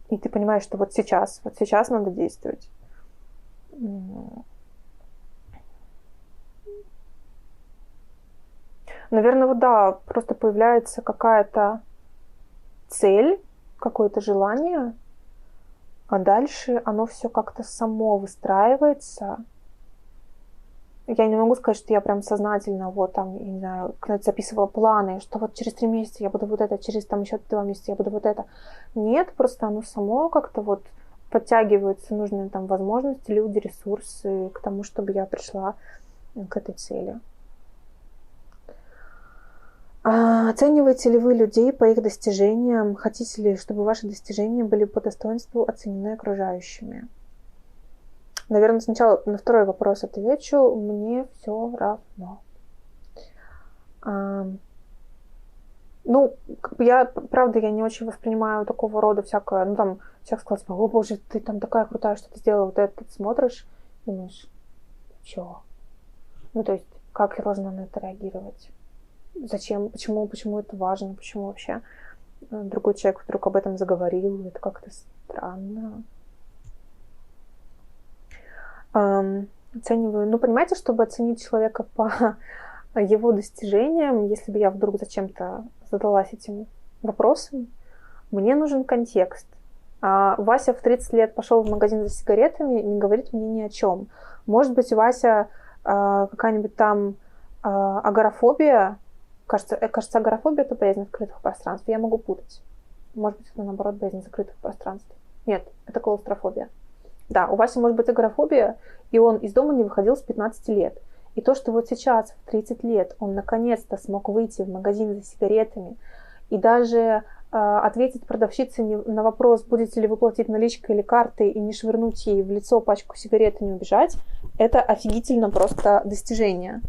И ты понимаешь, что вот сейчас надо действовать. Наверное, вот да, просто появляется какая-то цель, какое-то желание, а дальше оно все как-то само выстраивается. Я не могу сказать, что я прям сознательно вот там, я не знаю, записывала планы, что вот через 3 месяца я буду вот это, через там еще 2 месяца я буду вот это. Нет, просто оно само как-то вот подтягиваются нужные там возможности, люди, ресурсы к тому, чтобы я пришла к этой цели. Оцениваете ли вы людей по их достижениям? Хотите ли, чтобы ваши достижения были по достоинству оценены окружающими? Наверное, сначала на второй вопрос отвечу. Мне все равно. Я не очень воспринимаю такого рода всякое, человек сказал, типа, о боже, ты там такая крутая, что ты сделала вот это, ты смотришь, думаешь, чё? То есть, как я должна на это реагировать? Зачем? Почему это важно? Почему вообще другой человек вдруг об этом заговорил? Это как-то странно. Оцениваю. Понимаете, чтобы оценить человека по его достижениям, если бы я вдруг зачем-то задалась этим вопросом, мне нужен контекст. Вася в 30 лет пошел в магазин за сигаретами, не говорит мне ни о чем. Может быть, Вася какая-нибудь там агорафобия, кажется, агорафобия — это боязнь открытых пространств. Я могу путать. Может быть, это наоборот боязнь закрытых пространств. Нет, это клаустрофобия. Да, у Васи может быть агорафобия, и он из дома не выходил с 15 лет. И то, что вот сейчас, в 30 лет, он наконец-то смог выйти в магазин за сигаретами И даже ответить продавщице на вопрос, будете ли вы платить наличкой или картой, и не швырнуть ей в лицо пачку сигарет и не убежать, это офигительно просто достижение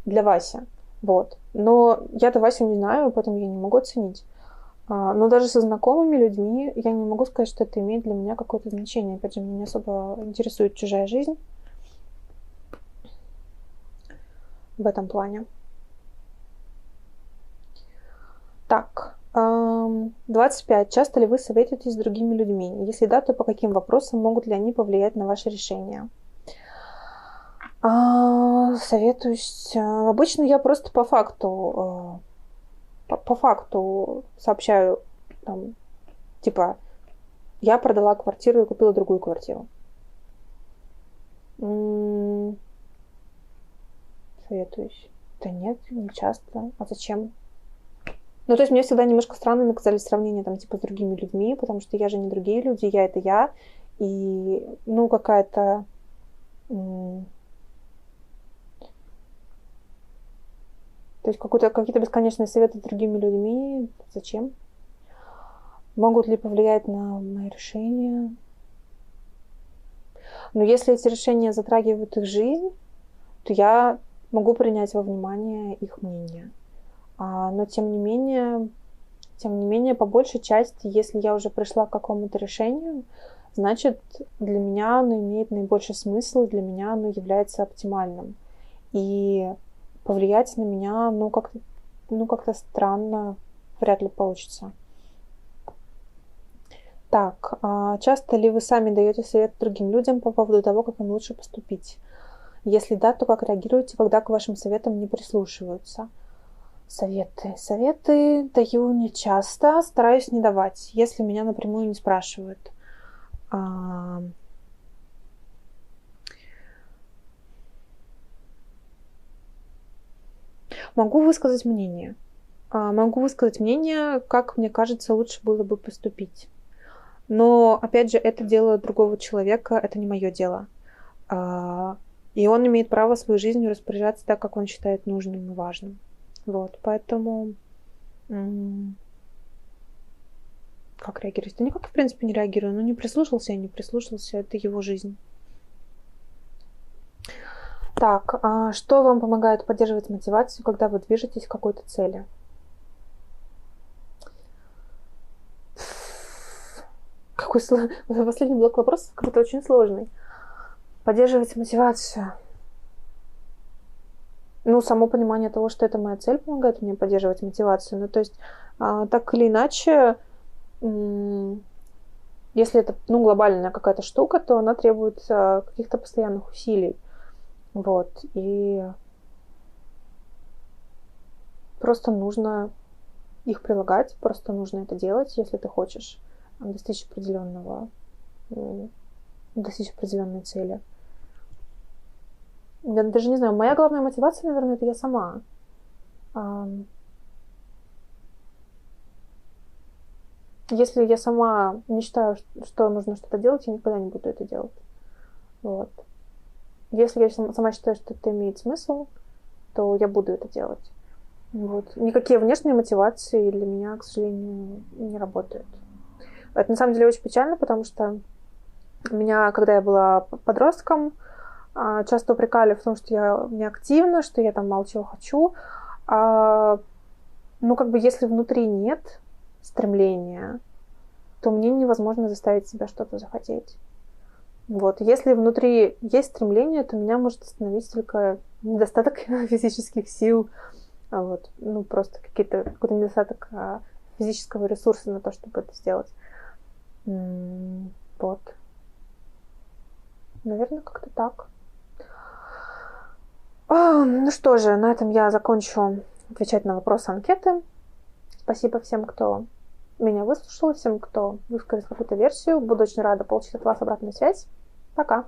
для Васи. Вот. Но я-то Васю не знаю, поэтому я не могу оценить. Но даже со знакомыми людьми я не могу сказать, что это имеет для меня какое-то значение. Опять же, меня не особо интересует чужая жизнь в этом плане. Так, 25. Часто ли вы советуетесь с другими людьми? Если да, то по каким вопросам могут ли они повлиять на ваше решение? Советуюсь. Обычно я просто по факту сообщаю, там, типа, я продала квартиру и купила другую квартиру. Советуюсь. Да нет, не часто. А зачем? Ну, то есть мне всегда немножко странными казались сравнения там, типа, с другими людьми, потому что я же не другие люди, я это я. И, ну, какая-то... То есть какие-то бесконечные советы с другими людьми. Зачем? Могут ли повлиять на мои решения? Но если эти решения затрагивают их жизнь, то я могу принять во внимание их мнение. Но тем не менее, по большей части, если я уже пришла к какому-то решению, значит, для меня оно имеет наибольший смысл, для меня оно является оптимальным. И повлиять на меня, как-то странно вряд ли получится. Так, часто ли вы сами даете совет другим людям по поводу того, как им лучше поступить? Если да, то как реагируете, когда к вашим советам не прислушиваются? Советы даю не часто, стараюсь не давать, если меня напрямую не спрашивают. Могу высказать мнение. Как мне кажется, лучше было бы поступить. Но, опять же, это дело другого человека, это не мое дело. И он имеет право своей жизнью распоряжаться так, как он считает нужным и важным. Вот, поэтому... Как реагировать? Да никак, в принципе, не реагирую. Не прислушался, это его жизнь. Так, что вам помогает поддерживать мотивацию, когда вы движетесь к какой-то цели? Последний блок вопросов как-то очень сложный. Поддерживать мотивацию. Само понимание того, что это моя цель, помогает мне поддерживать мотивацию. То есть, так или иначе, если это, глобальная какая-то штука, то она требует каких-то постоянных усилий. Вот. И просто нужно их прилагать, просто нужно это делать, если ты хочешь достичь определенной цели. Я даже не знаю, моя главная мотивация, наверное, это я сама. Если я сама не считаю, что нужно что-то делать, я никогда не буду это делать. Вот. Если я сама считаю, что это имеет смысл, то я буду это делать. Вот. Никакие внешние мотивации для меня, к сожалению, не работают. Это на самом деле очень печально, потому что меня, когда я была подростком, часто упрекали в том, что я неактивна, что я там мало чего хочу. Если внутри нет стремления, то мне невозможно заставить себя что-то захотеть. Вот. Если внутри есть стремление, то меня может остановить только недостаток физических сил, просто какой-то недостаток физического ресурса на то, чтобы это сделать. Вот. Наверное, как-то так. Что же, на этом я закончу отвечать на вопросы анкеты. Спасибо всем, кто меня выслушал, всем, кто высказал какую-то версию. Буду очень рада получить от вас обратную связь. Пока!